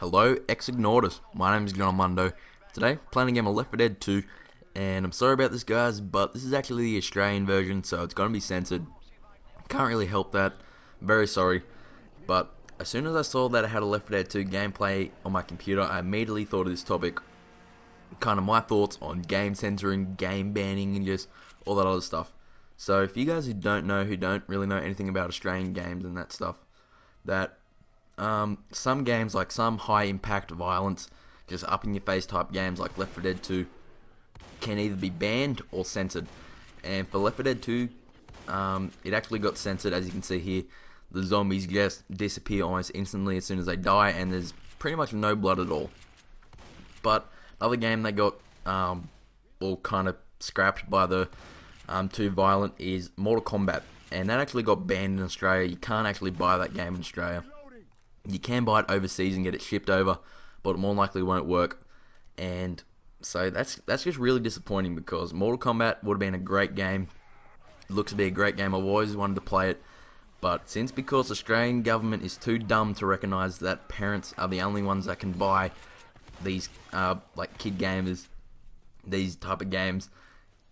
Hello, ExIgnotus. My name is Jono. Today, playing a game of LFD2, and I'm sorry about this, guys, but this is actually the Australian version, so it's going to be censored. Can't really help that. Very sorry. But as soon as I saw that I had a LFD2 gameplay on my computer, I immediately thought of this topic. Kind of my thoughts on game censoring, game banning, and just all that other stuff. So if you guys who don't really know anything about Australian games and that stuff, that some games, like some high impact violence, just up in your face type games like Left 4 Dead 2, can either be banned or censored. And for Left 4 Dead 2, it actually got censored. As you can see here, the zombies just disappear almost instantly as soon as they die, and there's pretty much no blood at all. But another game they got all kind of scrapped by the too violent is Mortal Kombat, and that actually got banned in Australia. You can't actually buy that game in Australia. You can buy it overseas and get it shipped over, but it more likely won't work. And so that's just really disappointing, because Mortal Kombat would have been a great game. It looks to be a great game. I've always wanted to play it, but because the Australian government is too dumb to recognise that parents are the only ones that can buy these like kid gamers, these type of games,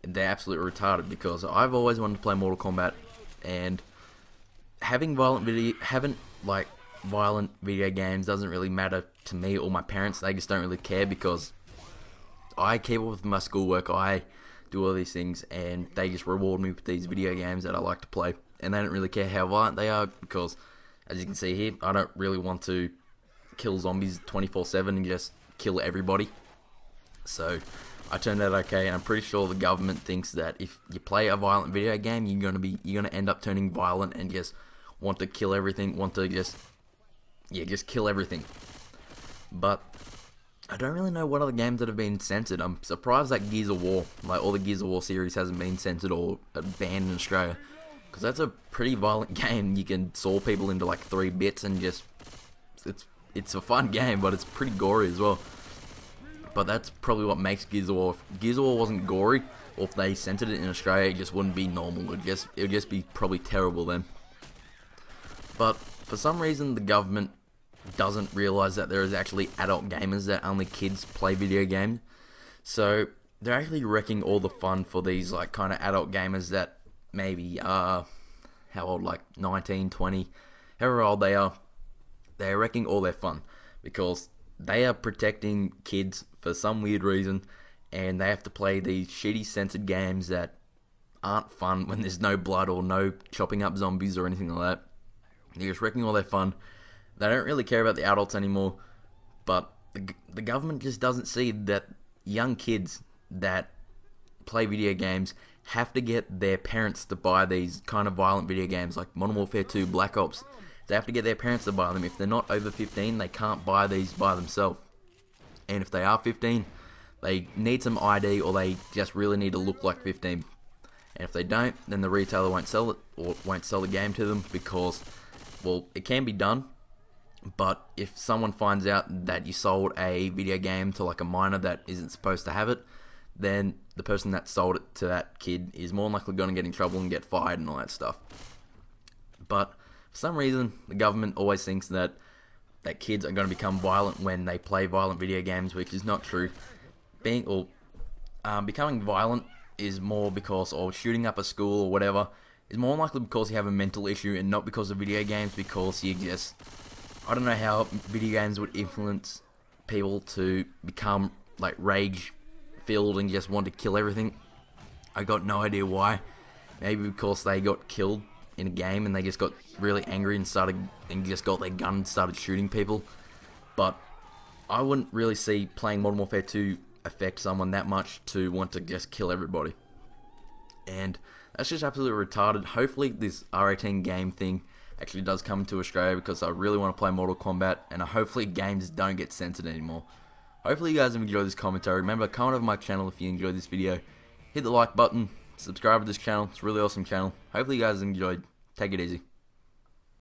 they're absolutely retarded. Because I've always wanted to play Mortal Kombat, and having violent video games doesn't really matter to me or my parents. They just don't really care, because I keep up with my schoolwork, I do all these things, and they just reward me with these video games that I like to play. And they don't really care how violent they are, because as you can see here, I don't really want to kill zombies 24/7 and just kill everybody. So I turned out okay, and I'm pretty sure the government thinks that if you play a violent video game, you're gonna end up turning violent and just want to kill everything, just kill everything. But I don't really know what other games that have been censored. I'm surprised that Gears of War, like all the Gears of War series, hasn't been censored or banned in Australia, because that's a pretty violent game. You can saw people into like 3 bits, and just it's a fun game, but it's pretty gory as well. But that's probably what makes Gears of War. If Gears of War wasn't gory, or if they censored it in Australia, it just wouldn't be normal. It would just be probably terrible then. But for some reason, the government doesn't realise that there is actually adult gamers, that only kids play video games. So they're actually wrecking all the fun for these like kind of adult gamers that maybe are, how old, like 19, 20, however old they are. They're wrecking all their fun, because they are protecting kids for some weird reason, and they have to play these shitty censored games that aren't fun when there's no blood or no chopping up zombies or anything like that. They're just wrecking all their fun. They don't really care about the adults anymore, but the government just doesn't see that young kids that play video games have to get their parents to buy these kind of violent video games like Modern Warfare 2, Black Ops. They have to get their parents to buy them. If they're not over 15, they can't buy these by themselves. And if they are 15, they need some ID, or they just really need to look like 15. And if they don't, then the retailer won't sell it, or won't sell the game to them, because, well, it can be done, but if someone finds out that you sold a video game to like a minor that isn't supposed to have it, then the person that sold it to that kid is more likely going to get in trouble and get fired and all that stuff. But for some reason, the government always thinks that kids are going to become violent when they play violent video games, which is not true. Becoming violent is more because, or shooting up a school or whatever, is more likely because you have a mental issue, and not because of video games, because you just, I don't know how video games would influence people to become like rage filled and just want to kill everything. I got no idea why. Maybe because they got killed in a game and they just got really angry and just got their gun and started shooting people. But I wouldn't really see playing Modern Warfare 2 affect someone that much to want to just kill everybody. And that's just absolutely retarded. Hopefully this R18 game thing actually does come to Australia, because I really want to play Mortal Kombat, and hopefully games don't get censored anymore. Hopefully you guys have enjoyed this commentary. Remember, comment over my channel if you enjoyed this video. Hit the like button, subscribe to this channel. It's a really awesome channel. Hopefully you guys enjoyed. Take it easy.